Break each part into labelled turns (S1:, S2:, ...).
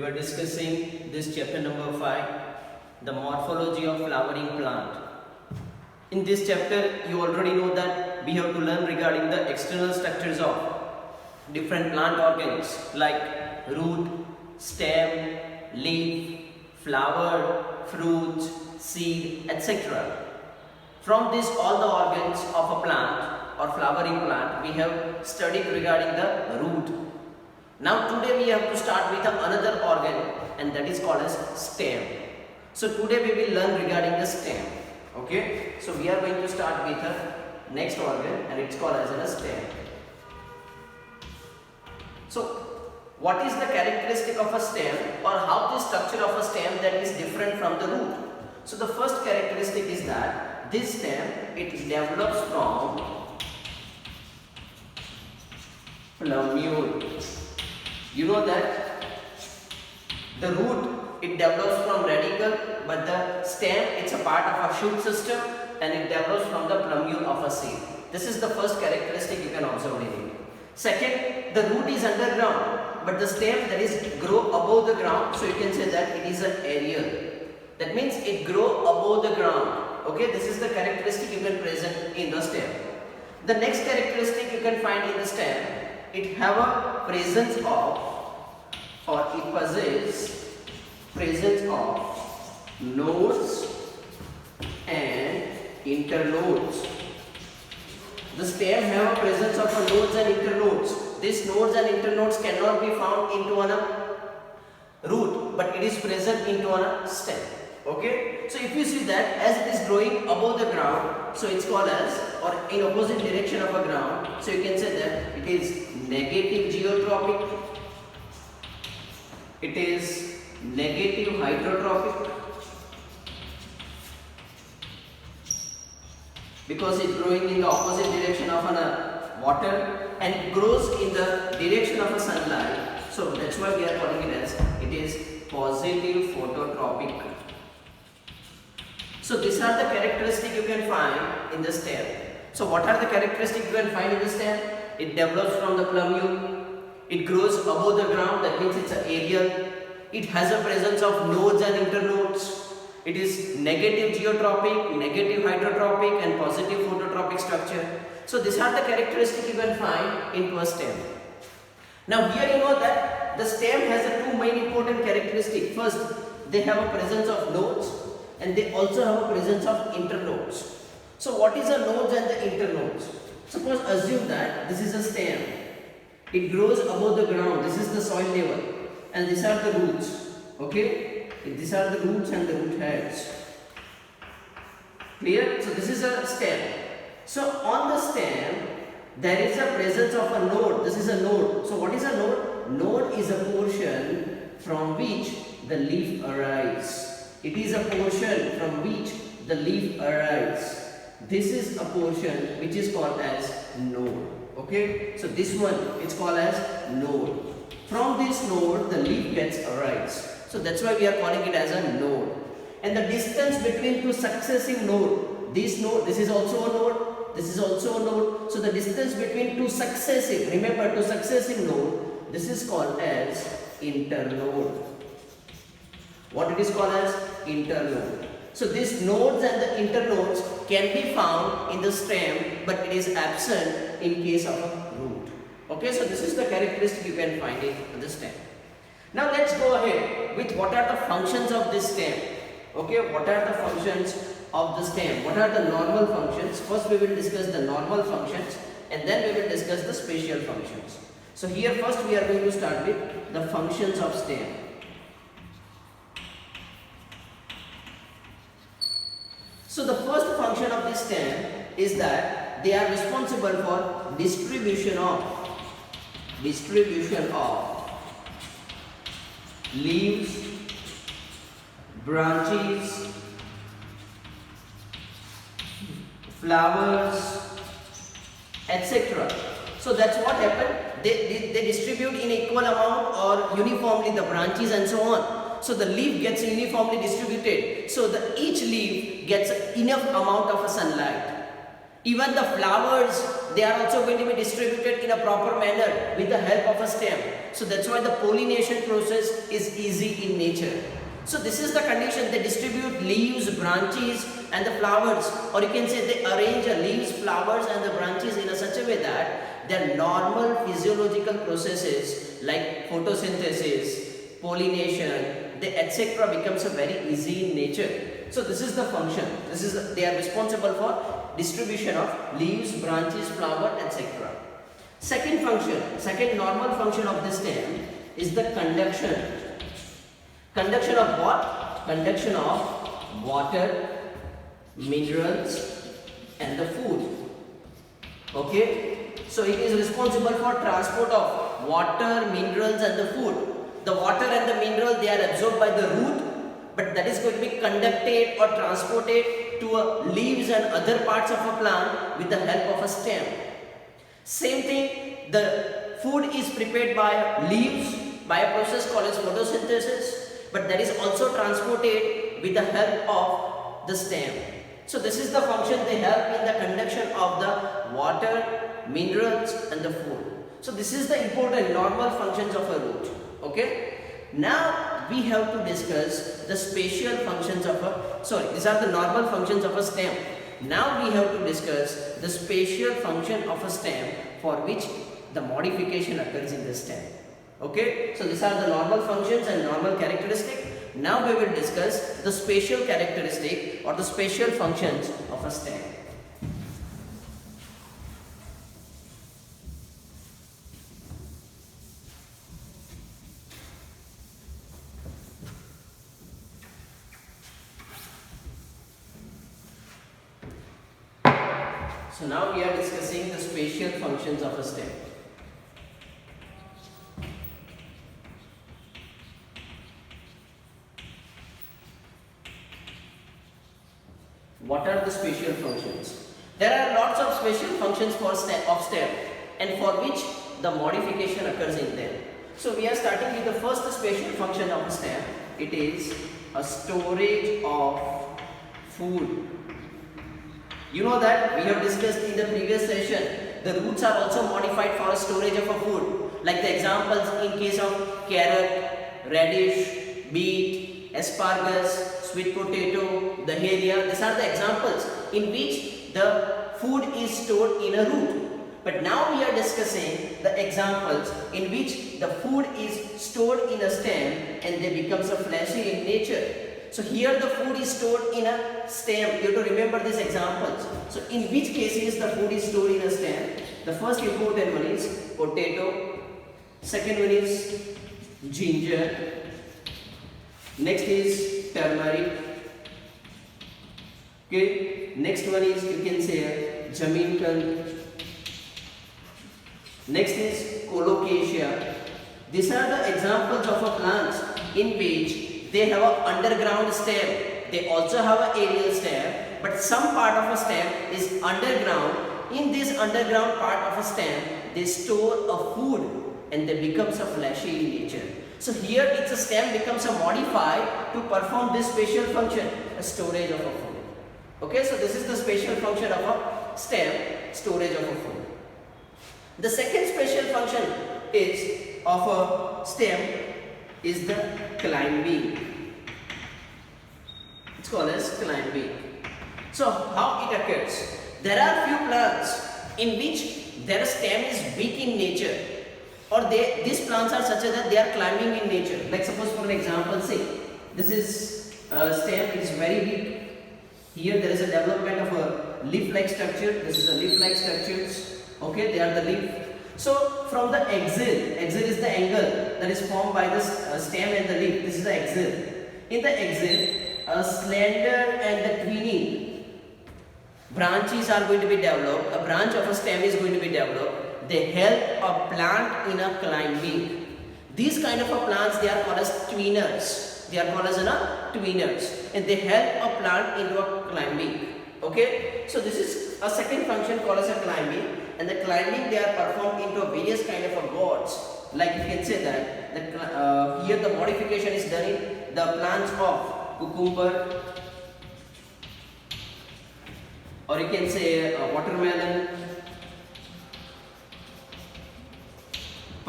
S1: were discussing this chapter number 5, the morphology of flowering plant. In this chapter, you already know that we have to learn regarding the external structures of different plant organs like root, stem, leaf, flower, fruit, seed, etc. From this, all the organs of a plant or flowering plant, we have studied regarding the root. Now today we have to start with another organ, and that is called as stem. So today we will learn regarding the stem. Okay, so we are going to start with the next organ, and it's called as a stem. So what is the characteristic of a stem, or how the structure of a stem that is different from the root? So the first characteristic is that this stem, it develops from plumule. You know that the root, it develops from radicle, but the stem, it's a part of a shoot system, and it develops from the plumule of a seed. This is the first characteristic you can observe in it. Second, the root is underground, but the stem, that is, grow above the ground, so you can say that it is an aerial. That means it grow above the ground. Okay, this is the characteristic you can present in the stem. The next characteristic you can find in the stem, it have a presence of, or it possesses presence of nodes and internodes. The stem have a presence of nodes and internodes. These nodes and internodes cannot be found into a root, but it is present into a stem. Okay, so if you see that as it is growing above the ground, so it's called as, or in opposite direction of a ground, so you can say that it is negative geotrophic, it is negative hydrotrophic, because it's growing in the opposite direction of water, and it grows in the direction of a sunlight. So that's why we are calling it as, it is positive phototropic. So these are the characteristics you can find in the stem. So what are the characteristics you can find in the stem? It develops from the plumule, it grows above the ground, that means it's an aerial, it has a presence of nodes and internodes, it is negative geotrophic, negative hydrotrophic, and positive phototropic structure. So these are the characteristics you can find into a stem. Now here you know that the stem has a two main important characteristics. First, they have a presence of nodes, and they also have a presence of internodes. So what is a nodes and the internodes? Suppose assume that this is a stem. It grows above the ground. This is the soil level, and these are the roots. Okay, these are the roots and the root heads. Clear? So this is a stem. So on the stem there is a presence of a node. This is a node. So what is a node? Node is a portion from which the leaf arises. It is a portion from which the leaf arises. This is a portion which is called as node. Okay, so this one is called as node. From this node the leaf gets arise. So that's why we are calling it as a node. And the distance between two successive node, this node, this is also a node, this is also a node. So the distance between two successive, remember, two successive node, this is called as internode. What it is called as? Internode. So these nodes and the internodes can be found in the stem, but it is absent in case of a root. Okay, so this is the characteristic you can find in the stem. Now let's go ahead with what are the functions of this stem. Okay, what are the functions of the stem? What are the normal functions? First we will discuss the normal functions, and then we will discuss the special functions. So here first we are going to start with the functions of stem. So the first function of this stem is that they are responsible for distribution of leaves, branches, flowers, etc. So that's what happened. They distribute in equal amount or uniformly the branches and so on. So the leaf gets uniformly distributed. So each leaf gets enough amount of sunlight. Even the flowers, they are also going to be distributed in a proper manner with the help of a stem. So that's why the pollination process is easy in nature. So this is the condition. They distribute leaves, branches and the flowers, or you can say they arrange the leaves, flowers and the branches in a such a way that their normal physiological processes like photosynthesis, pollination, they etc. becomes a very easy in nature. So this is the function. They are responsible for distribution of leaves, branches, flower, etc. Second function, second normal function of the stem is the conduction. Conduction of what? Conduction of water, minerals and the food. Okay. So it is responsible for transport of water, minerals and the food. The water and the mineral, they are absorbed by the root, but that is going to be conducted or transported to leaves and other parts of a plant with the help of a stem. Same thing, the food is prepared by leaves by a process called as photosynthesis, but that is also transported with the help of the stem. So this is the function they help in the conduction of the water, minerals and the food. So this is the important normal functions of a root. Okay. Now we have to discuss the spatial functions of a, these are the normal functions of a stem. Now we have to discuss the spatial function of a stem for which the modification occurs in the stem. Okay, so these are the normal functions and normal characteristic. Now we will discuss the spatial characteristic or the spatial functions of a stem. So now we are discussing the spatial functions of a stem. What are the spatial functions? There are lots of spatial functions for stem and for which the modification occurs in them. So we are starting with the first spatial function of a stem. It is a storage of food. You know that we have discussed in the previous session, the roots are also modified for storage of a food. Like the examples in case of carrot, radish, beet, asparagus, sweet potato, the dahlia. These are the examples in which the food is stored in a root. But now we are discussing the examples in which the food is stored in a stem and they becomes a fleshy in nature. So here the food is stored in a stem. You have to remember these examples. So in which cases the food is stored in a stem? The first important one is potato. Second one is ginger. Next is turmeric. Okay. Next one is, you can say, jameen kand. Next is colocasia. These are the examples of a plants in which they have an underground stem. They also have an aerial stem, but some part of a stem is underground. In this underground part of a stem, they store a food and they becomes a fleshy in nature. So here it's a stem becomes a modified to perform this spatial function, a storage of a food. Okay, so this is the spatial function of a stem, storage of a food. The second spatial function is of a stem is the climbing. It's called as climbing. So how it occurs? There are few plants in which their stem is weak in nature, or these plants are such that they are climbing in nature. Like suppose for an example, say this is a stem, it is very weak. Here there is a development of a leaf-like structure. This is a leaf-like structures. Okay, they are the leaf. So from the axil is the angle that is formed by the stem and the leaf. This is the axil. In the axil, a slender and the twining branches are going to be developed. A branch of a stem is going to be developed. They help a plant in a climbing. These kind of a plants, they are called as twiners. They are called as twiners, and they help a plant into a climbing. Okay, so this is a second function called as a climbing, and the climbing they are performed into various kind of a gourds. Like you can say that here the modification is done in the plants of cucumber, or you can say watermelon.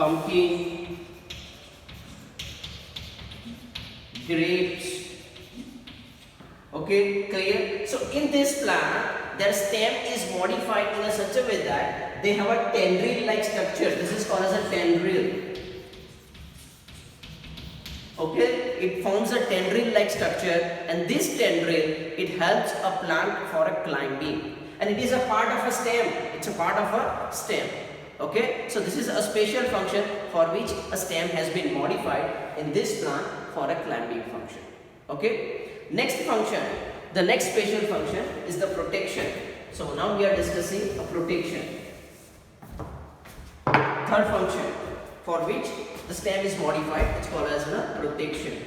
S1: pumpkin, grapes. Okay, clear? So in this plant, their stem is modified in a such a way that they have a tendril-like structure. This is called as a tendril. Okay, it forms a tendril-like structure, and this tendril, it helps a plant for a climbing, and it is a part of a stem. It's a part of a stem. Okay, so this is a special function for which a stem has been modified in this plant for a climbing function. Okay. Next function, the next special function is the protection. So now we are discussing a protection. Third function for which the stem is modified, it's called as a protection.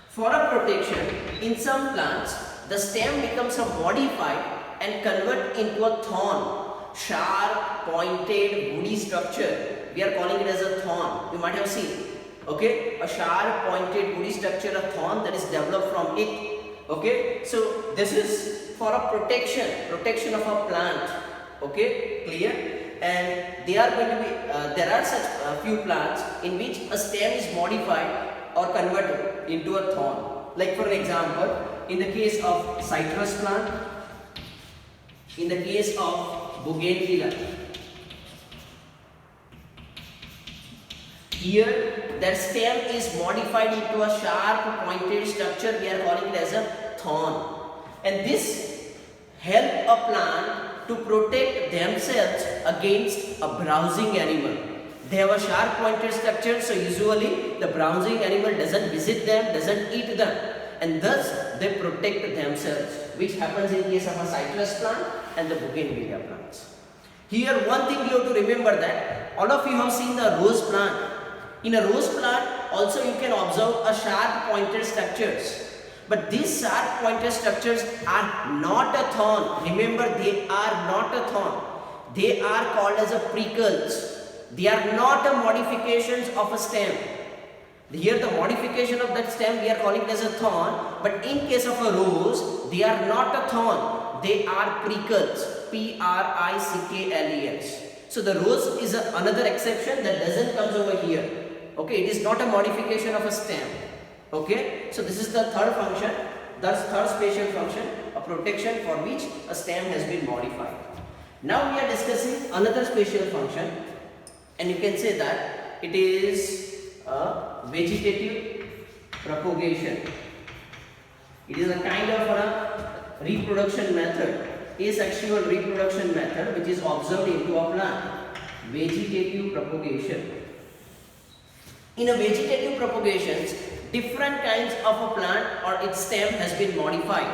S1: For a protection, in some plants, the stem becomes a modified and convert into a thorn, sharp, pointed, woody structure. We are calling it as a thorn. You might have seen. Okay, a sharp pointed woody structure, a thorn that is developed from it. Okay, so this is for a protection of a plant. Okay, clear? And they are going to be there are such few plants in which a stem is modified or converted into a thorn. Like for example, in the case of citrus plant, in the case of bougainvillea. Here, their stem is modified into a sharp pointed structure. We are calling it as a thorn. And this help a plant to protect themselves against a browsing animal. They have a sharp pointed structure, so usually the browsing animal doesn't visit them, doesn't eat them. And thus, they protect themselves, which happens in case of a citrus plant and the bougainvillea plants. Here, one thing you have to remember that all of you have seen the rose plant. In a rose plant, also you can observe a sharp pointed structures. But these sharp pointed structures are not a thorn. Remember, they are not a thorn. They are called as a prickles. They are not a modifications of a stem. Here the modification of that stem we are calling it as a thorn. But in case of a rose, they are not a thorn. They are prickles. Prickles. So the rose is another exception that doesn't come over here. Okay, it is not a modification of a stem. Okay, so this is the third function, the third special function, a protection for which a stem has been modified. Now we are discussing another special function, and you can say that it is a vegetative propagation. It is a kind of a reproduction method, asexual reproduction method, which is observed into a plant. Vegetative propagation. In a vegetative propagations, different kinds of a plant or its stem has been modified.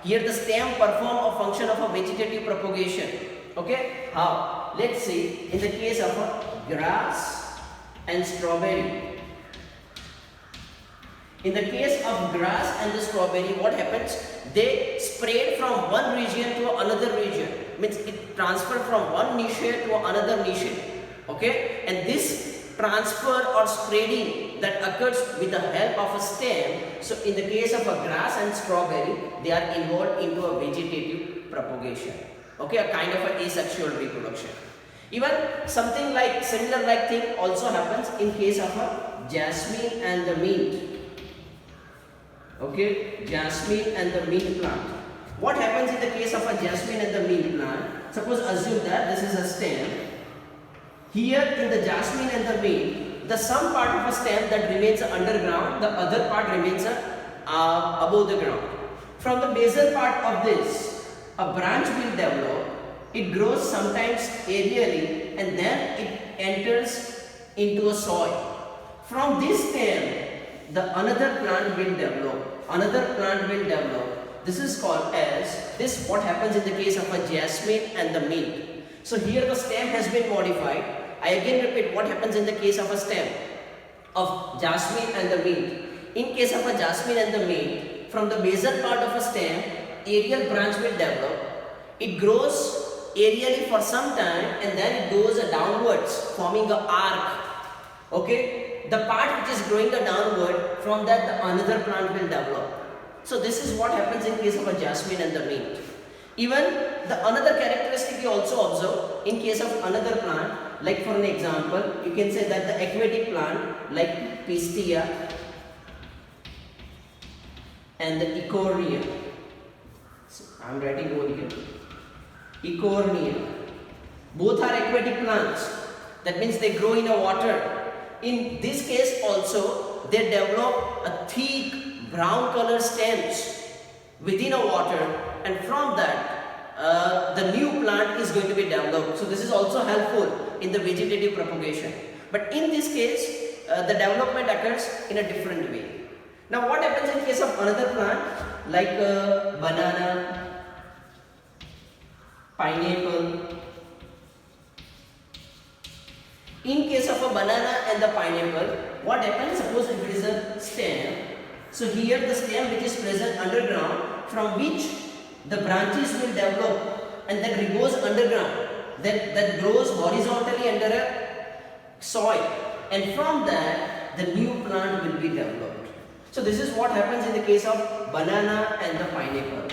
S1: Here the stem perform a function of a vegetative propagation. Okay, how? Let's see in the case of a grass and strawberry. In the case of grass and the strawberry, what happens? They spread from one region to another region. Means it transfer from one niche to another niche. Okay, and this transfer or spreading that occurs with the help of a stem. So in the case of a grass and strawberry, they are involved into a vegetative propagation. Okay, a kind of an asexual reproduction. Even something like similar like thing also happens in case of a jasmine and the mint. Okay, jasmine and the mint plant. What happens in the case of a jasmine and the mint plant? Suppose assume that this is a stem. Here in the jasmine and the mint, the some part of a stem that remains underground, the other part remains above the ground. From the basal part of this, a branch will develop. It grows sometimes aerially and then it enters into a soil. From this stem, the another plant will develop. Another plant will develop. This is called as this. What happens in the case of a jasmine and the mint? So here the stem has been modified. I again repeat what happens in the case of a stem of jasmine and the mint. In case of a jasmine and the mint, from the basal part of a stem, aerial branch will develop. It grows aerially for some time and then it goes downwards, forming an arc. Okay, the part which is growing downward, from that the another plant will develop. So this is what happens in case of a jasmine and the mint. Even the another characteristic you also observe in case of another plant, like for an example, you can say that the aquatic plant like Pistia and the Ecornia. So I am writing over here. Ecornia. Both are aquatic plants. That means they grow in a water. In this case also, they develop a thick brown color stems within a water, and from that the new plant is going to be developed. So this is also helpful in the vegetative propagation. But in this case, the development occurs in a different way. Now what happens in case of another plant like banana, pineapple? In case of a banana and the pineapple, what happens? Suppose if it is a stem, so here the stem which is present underground, from which the branches will develop and that goes underground, that grows horizontally under a soil, and from that the new plant will be developed. So this is what happens in the case of banana and the pineapple.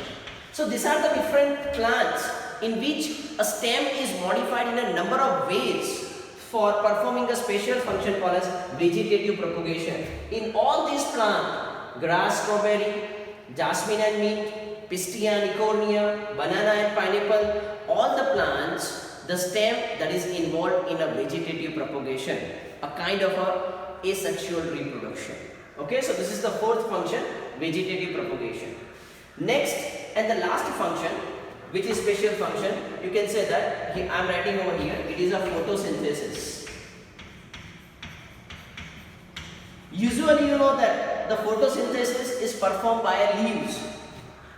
S1: So these are the different plants in which a stem is modified in a number of ways for performing a special function called as vegetative propagation. In all these plants, grass, strawberry, jasmine and mint, Pistia and Ecornia, banana and pineapple, all the plants, the stem that is involved in a vegetative propagation, a kind of a asexual reproduction. Okay, so this is the fourth function, vegetative propagation. Next and the last function, which is special function, you can say that I am writing over here, it is a photosynthesis. Usually you know that the photosynthesis is performed by leaves,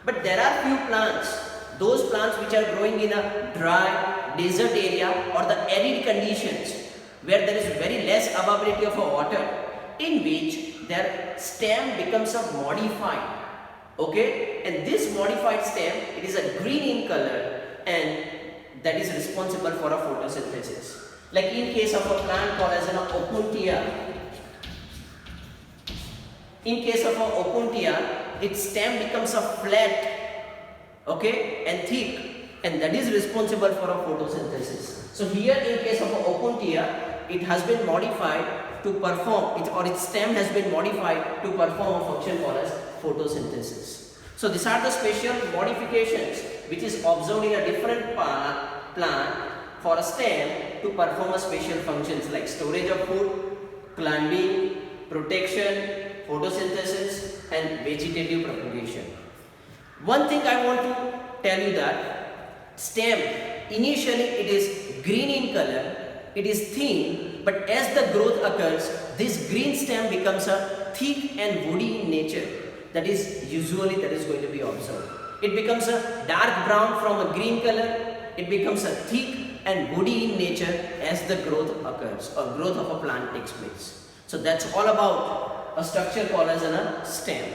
S1: but there are few plants, those plants which are growing in a dry desert area or the arid conditions where there is very less availability of water, in which their stem becomes a modified. Okay, and this modified stem, it is a green in color and that is responsible for a photosynthesis. Like in case of a plant called as an opuntia. In case of a opuntia, its stem becomes a flat, okay, and thick, and that is responsible for a photosynthesis. So here in case of a opuntia, it has been modified to perform, its stem has been modified to perform a function called as photosynthesis. So these are the special modifications which is observed in a different plant for a stem to perform a special functions like storage of food, climbing, protection, photosynthesis and vegetative propagation. One thing I want to tell you that stem, initially it is green in color, it is thin, but as the growth occurs, this green stem becomes a thick and woody in nature. That is usually that is going to be observed. It becomes a dark brown from a green color, it becomes a thick and woody in nature as the growth occurs or growth of a plant takes place. So that's all about a structure called as a stem.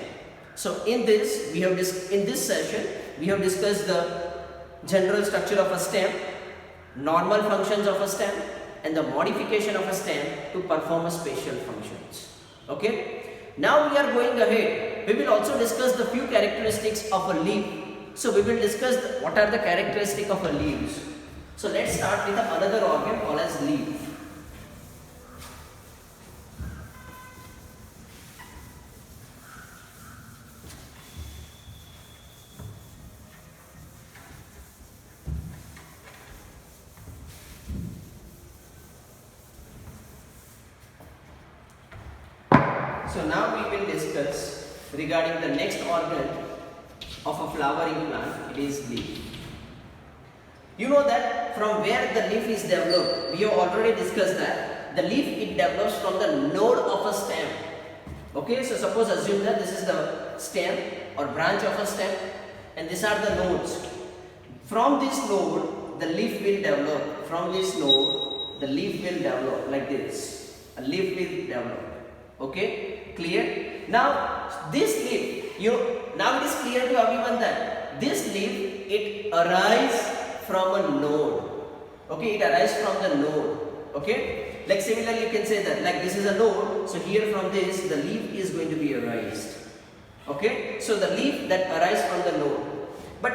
S1: So in this session we have discussed the general structure of a stem, normal functions of a stem and the modification of a stem to perform a special functions. Okay. Now we are going ahead. We will also discuss the few characteristics of a leaf. So we will discuss what are the characteristics of a leaves. So let's start with another organ called as leaf. So now we will discuss regarding the next organ of a flowering plant, it is leaf. You know that from where the leaf is developed, we have already discussed that the leaf it develops from the node of a stem. Okay, so suppose assume that this is the stem or branch of a stem and these are the nodes. From this node the leaf will develop, from this node the leaf will develop like this, a leaf will develop. Okay, clear? Now this leaf, now it is clear to everyone that this leaf it arises from a node. Okay, it arises from the node. Okay, like similarly you can say that like this is a node, so here from this the leaf is going to be arised. Okay, so the leaf that arises from the node, but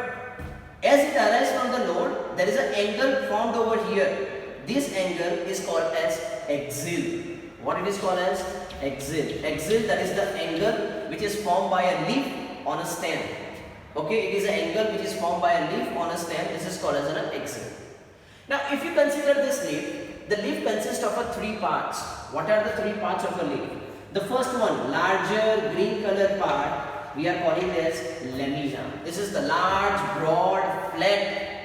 S1: as it arises from the node there is an angle formed over here This angle is called as axil. What it is called as? Axil. Axil, that is the angle which is formed by a leaf on a stem. Okay, it is an angle which is formed by a leaf on a stem. This is called as an axil. Now, if you consider this leaf, the leaf consists of three parts. What are the three parts of a leaf? The first one, larger green color part, we are calling it as lamina. This is the large, broad, flat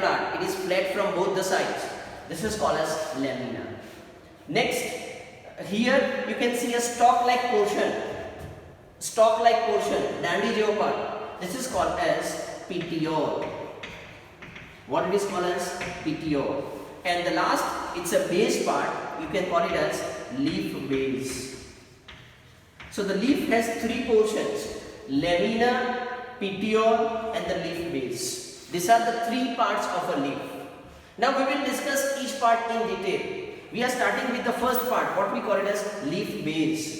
S1: part. It is flat from both the sides. This is called as lamina. Next, here you can see a stalk-like portion. Dandy part. This is called as petiole. What it is called as? Petiole. And the last, it's a base part. You can call it as leaf base. So the leaf has three portions: lamina, petiole, and the leaf base. These are the three parts of a leaf. Now we will discuss each part in detail. We are starting with the first part, what we call it as leaf base.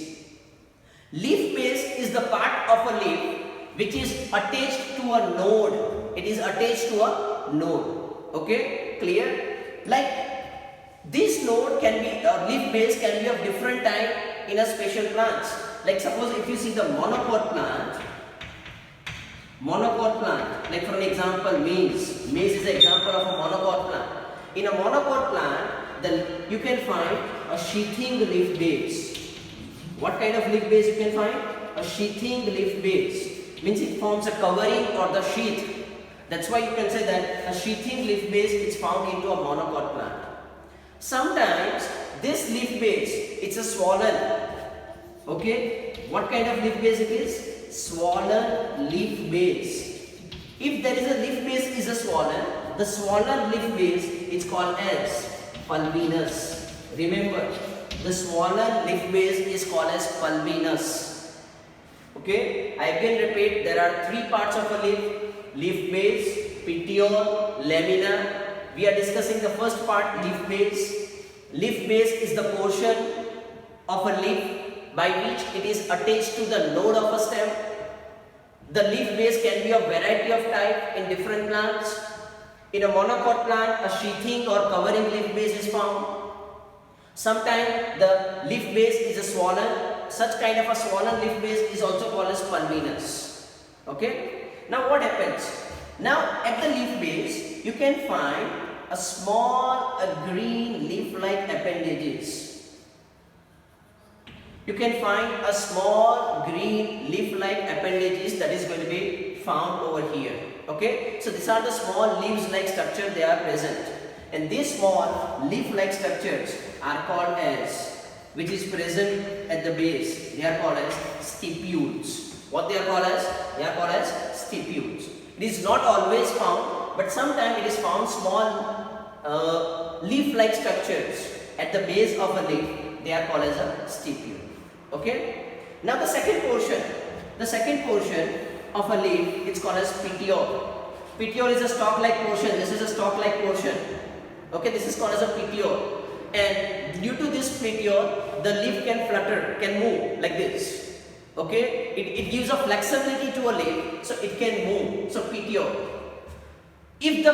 S1: Leaf base is the part of a leaf which is attached to a node. It is attached to a node. Okay, clear? Like this node can be, leaf base can be of different type in a special plants. Like suppose if you see the monopod plant, like for an example, maize is an example of a monopod plant. In a monopod plant, you can find a sheathing leaf base. What kind of leaf base you can find? A sheathing leaf base. Means it forms a covering or the sheath. That's why you can say that a sheathing leaf base is found into a monopod plant. Sometimes this leaf base, it's a swollen. Okay, what kind of leaf base it is? Swollen leaf base. If there is a leaf base is a swollen, the swollen leaf base is called as pulvinous. Remember, the swollen leaf base is called as pulvinous. Okay, I again repeat, there are three parts of a leaf: leaf base, petiole, lamina. We are discussing the first part, leaf base. Leaf base is the portion of a leaf by which it is attached to the node of a stem. The leaf base can be of variety of type in different plants. In a monopod plant, a sheathing or covering leaf base is found. Sometimes the leaf base is a swollen. Such kind of a swollen leaf base is also called as pulvinous. Okay. Now what happens? Now at the leaf base, you can find a small green leaf-like appendages. You can find a small green leaf-like appendages that is going to be found over here. Okay, so these are the small leaves-like structure, they are present, and these small leaf-like structures are called as, which is present at the base, they are called as stipules. What they are called as? They are called as stipules. It is not always found, but sometimes it is found small leaf-like structures at the base of a leaf. They are called as a stipule. Okay. Now the second portion of a leaf, it's called as petiole. Petiole is a stalk-like portion. This is a stalk-like portion. Okay, this is called as a petiole. And due to this petiole, the leaf can flutter, can move like this. Okay, it gives a flexibility to a leaf, so it can move. So petiole. If the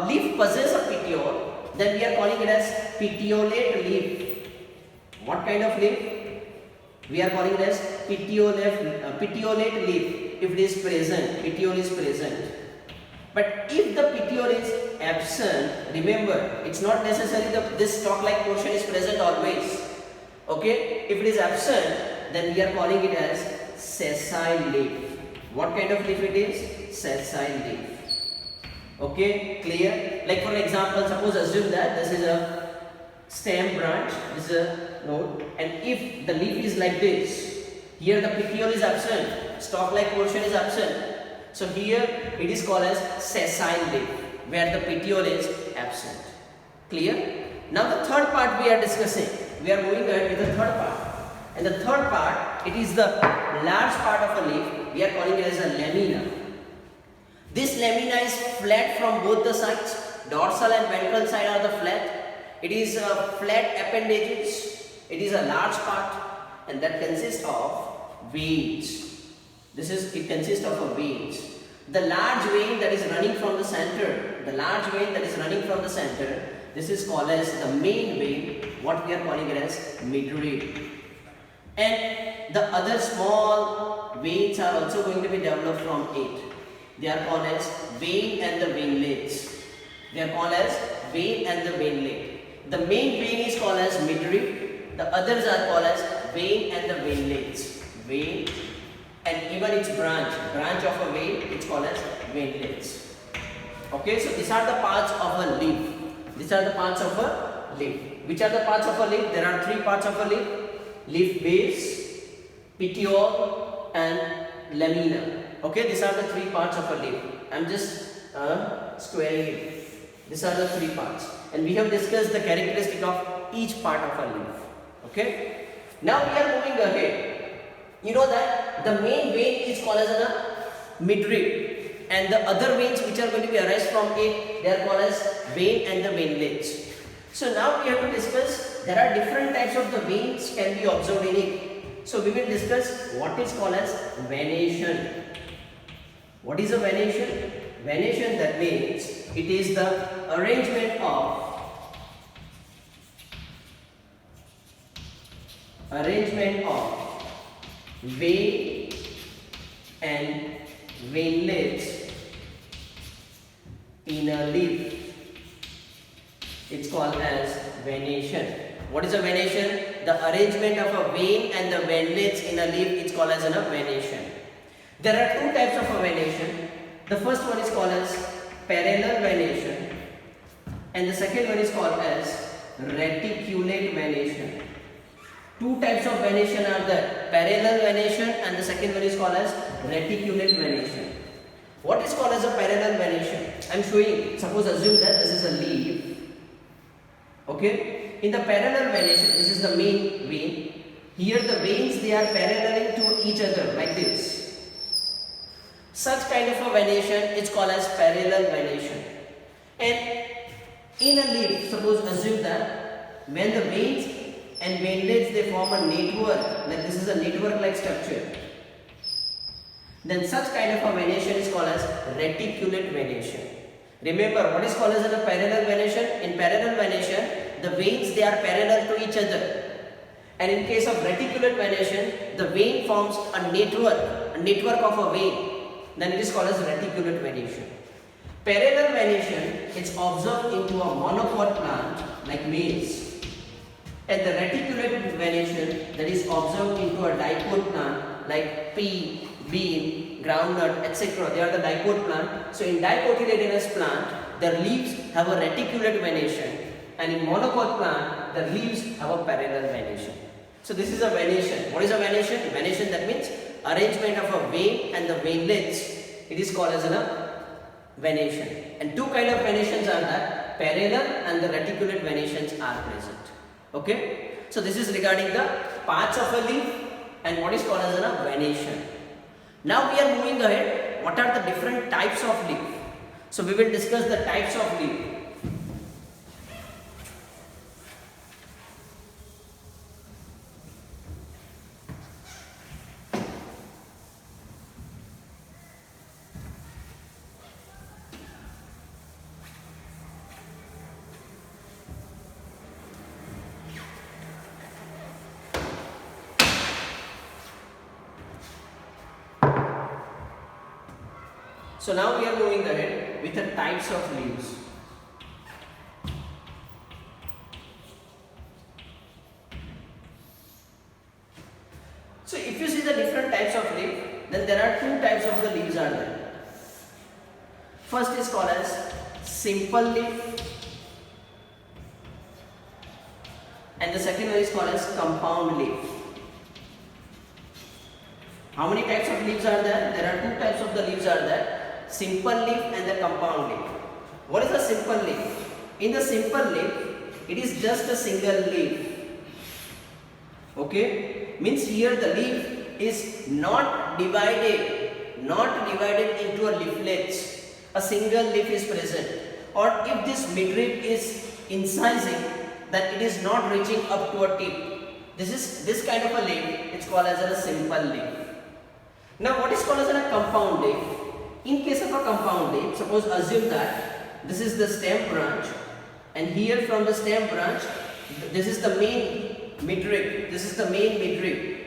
S1: leaf possesses a petiole, then we are calling it as petiolate leaf. What kind of leaf? We are calling it as petiolate leaf. If it is present, petiole is present. But if the petiole is absent, remember, it's not necessary that this stalk-like portion is present always. Okay, if it is absent, then we are calling it as sessile leaf. What kind of leaf it is? Sessile leaf. Okay, clear? Like for example, suppose assume that this is a stem branch, this is a node, and if the leaf is like this, here the petiole is absent, stalk-like portion is absent. So here it is called as sessile leaf, where the petiole is absent. Clear? Now the third part we are discussing. We are moving ahead with the third part. And the third part, it is the large part of a leaf. We are calling it as a lamina. This lamina is flat from both the sides. Dorsal and ventral side are the flat. It is a flat appendages. It is a large part, and that consists of veins. It consists of veins. The large vein that is running from the center, this is called as the main vein, what we are calling it as midrib. And the other small veins are also going to be developed from it. They are called as vein and the veinlets. The main vein is called as midrib. The others are called as vein and the veinlets. Vein and even its branch of a vein, it's called as veinlets. Okay, so these are the parts of a leaf. Which are the parts of a leaf? There are 3 parts of a leaf: leaf base, petiole, and lamina. Okay, these are the 3 parts of a leaf. I'm just squaring it. These are the 3 parts, and we have discussed the characteristic of each part of a leaf. Okay, now we are moving ahead. You know that the main vein is called as a midrib, and the other veins which are going to be arise from it, they are called as vein and the veinlets. So now we have to discuss, there are different types of the veins can be observed in it. So we will discuss what is called as venation. What is a venation? Venation, that means it is the arrangement of vein and veinlets in a leaf. It's called as venation. What is a venation? The arrangement of a vein and the veinlets in a leaf, it's called as a venation. There are 2 types of a venation. The first one is called as parallel venation, and the second one is called as reticulate venation. 2 types of venation are there: parallel venation, and the second one is called as reticulate venation. What is called as a parallel venation? I am showing. Suppose assume that this is a leaf. Okay, in the parallel venation, this is the main vein. Here the veins, they are paralleling to each other like this. Such kind of a venation is called as parallel venation. And in a leaf, suppose assume that when the veins and veinlets, they form a network, like this is a network like structure, then such kind of a venation is called as reticulate venation. Remember, what is called as a parallel venation? In parallel venation, the veins, they are parallel to each other, and in case of reticulate venation, the vein forms a network of a vein, then it is called as reticulate venation. Parallel venation is observed into a monopod plant like maize, and the reticulate venation, that is observed into a dipod plant like pea, bean, groundnut, etc. They are the dipod plant. So in dicotyledonous plant, their leaves have a reticulate venation, and in monopod plant, the leaves have a parallel venation. So this is a venation. What is a venation? Venation, that means arrangement of a vein and the veinlets. It is called as a venation. And 2 kind of venations are there: parallel and the reticulate venations are present. Okay. So this is regarding the parts of a leaf and what is called as a venation. Now we are moving ahead. What are the different types of leaf? So we will discuss the types of leaf. So now we are moving ahead with the types of leaves. So if you see the different types of leaf, then there are 2 types of the leaves are there. First is called as simple leaf, and the second one is called as compound leaf. How many types of leaves are there? There are 2 types of the leaves are there: simple leaf and the compound leaf. What is a simple leaf? In the simple leaf, it is just a single leaf. Okay, means here the leaf is not divided into a leaflets. A single leaf is present. Or if this midrib is incising, then it is not reaching up to a tip. This kind of a leaf, it's called as a simple leaf. Now what is called as a compound leaf? In case of a compound leaf, suppose assume that this is the stem branch, and here from the stem branch, this is the main midrib. This is the main midrib.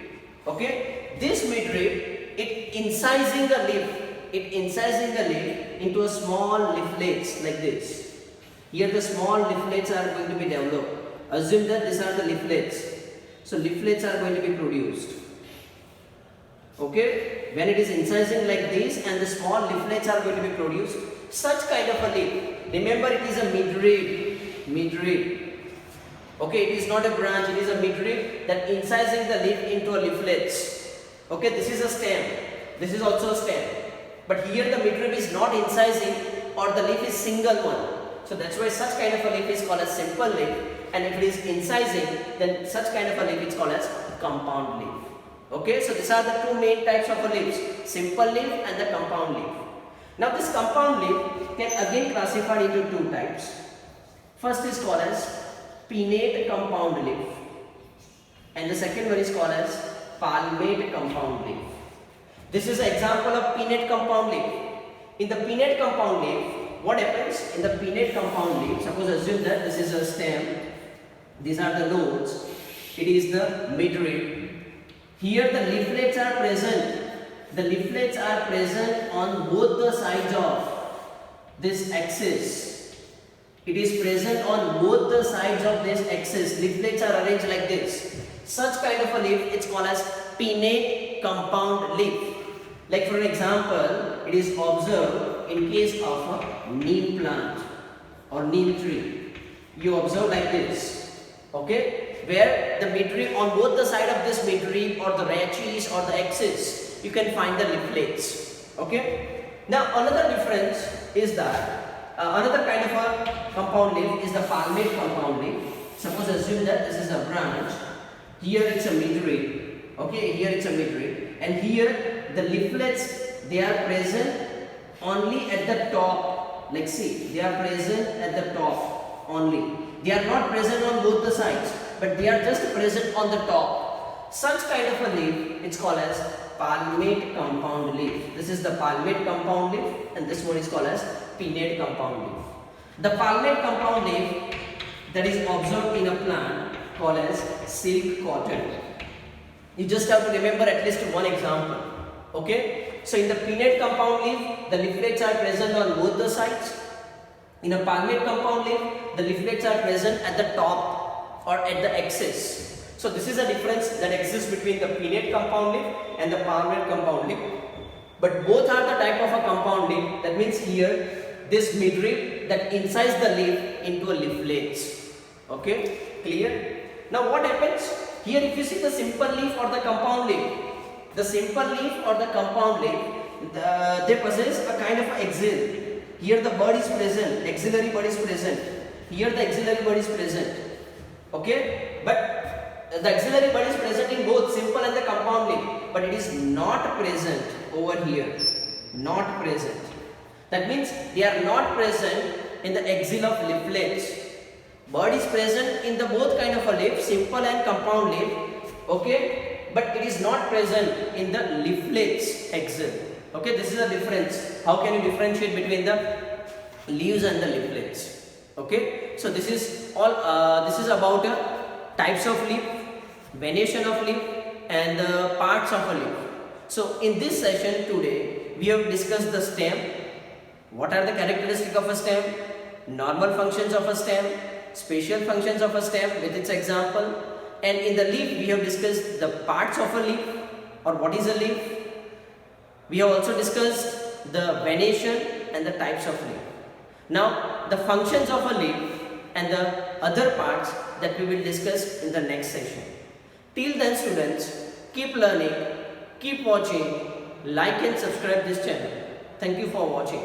S1: Okay, this midrib, it incising the leaf. It incising the leaf into a small leaflets like this. Here the small leaflets are going to be developed. Assume that these are the leaflets. So leaflets are going to be produced. Okay, when it is incising like this and the small leaflets are going to be produced, such kind of a leaf. Remember, it is a midrib. Midrib. Okay, it is not a branch, it is a midrib that incising the leaf into a leaflets. Okay, this is a stem. This is also a stem. But here the midrib is not incising, or the leaf is single one. So that's why such kind of a leaf is called as simple leaf. And if it is incising, then such kind of a leaf is called as compound leaf. Okay, so these are the two main types of leaves, simple leaf and the compound leaf. Now this compound leaf can again classified into two types. First is called as pinnate compound leaf, and the second one is called as palmate compound leaf. This is an example of pinnate compound leaf. In the pinnate compound leaf, what happens? In the pinnate compound leaf, suppose assume that this is a stem, these are the nodes, it is the midrib. Here the leaflets are present. The leaflets are present on both the sides of this axis. It is present on both the sides of this axis. Leaflets are arranged like this. Such kind of a leaf, it's called as pinnate compound leaf. Like for example, it is observed in case of a neem plant or neem tree. You observe like this, okay, where the midrib, on both the side of this midrib or the rachis or the axis, you can find the leaflets. Okay. Now another difference is that another kind of a compound leaf is the palmate compound leaf. Suppose assume that this is a branch. Here it's a midrib. Okay, here it's a midrib, and here the leaflets, they are present only at the top. Like see, they are present at the top only. They are not present on both the sides, but they are just present on the top. Such kind of a leaf, it's called as palmate compound leaf. This is the palmate compound leaf, and this one is called as pinnate compound leaf. The palmate compound leaf that is observed in a plant called as silk cotton. You just have to remember at least one example. Okay, so in the pinnate compound leaf, the leaflets are present on both the sides. In a palmate compound leaf, the leaflets are present at the top or at the axis. So this is a difference that exists between the pinnate compound leaf and the palmate compound leaf. But both are the type of a compound leaf. That means here, this midrib that incise the leaf into a leaflets. Okay, clear? Now what happens? Here if you see the simple leaf or the compound leaf, the simple leaf or the compound leaf, they possess a kind of axil. Here the bud is present, axillary bud is present. Here the axillary bud is present. Okay, but the axillary bud is present in both simple and the compound leaf, but it is not present over here. Not present. That means they are not present in the axil of leaflets. Bud is present in the both kind of a leaf, simple and compound leaf. Okay, but it is not present in the leaflets axil. Okay, this is a difference. How can you differentiate between the leaves and the leaflets? Okay, so this is all. This is about types of leaf, venation of leaf, and the parts of a leaf. So in this session today, we have discussed the stem. What are the characteristics of a stem? Normal functions of a stem, special functions of a stem with its example, and in the leaf we have discussed the parts of a leaf or what is a leaf. We have also discussed the venation and the types of leaf. Now the functions of a leaf and the other parts that we will discuss in the next session. Till then students, keep learning, keep watching, like and subscribe this channel. Thank you for watching.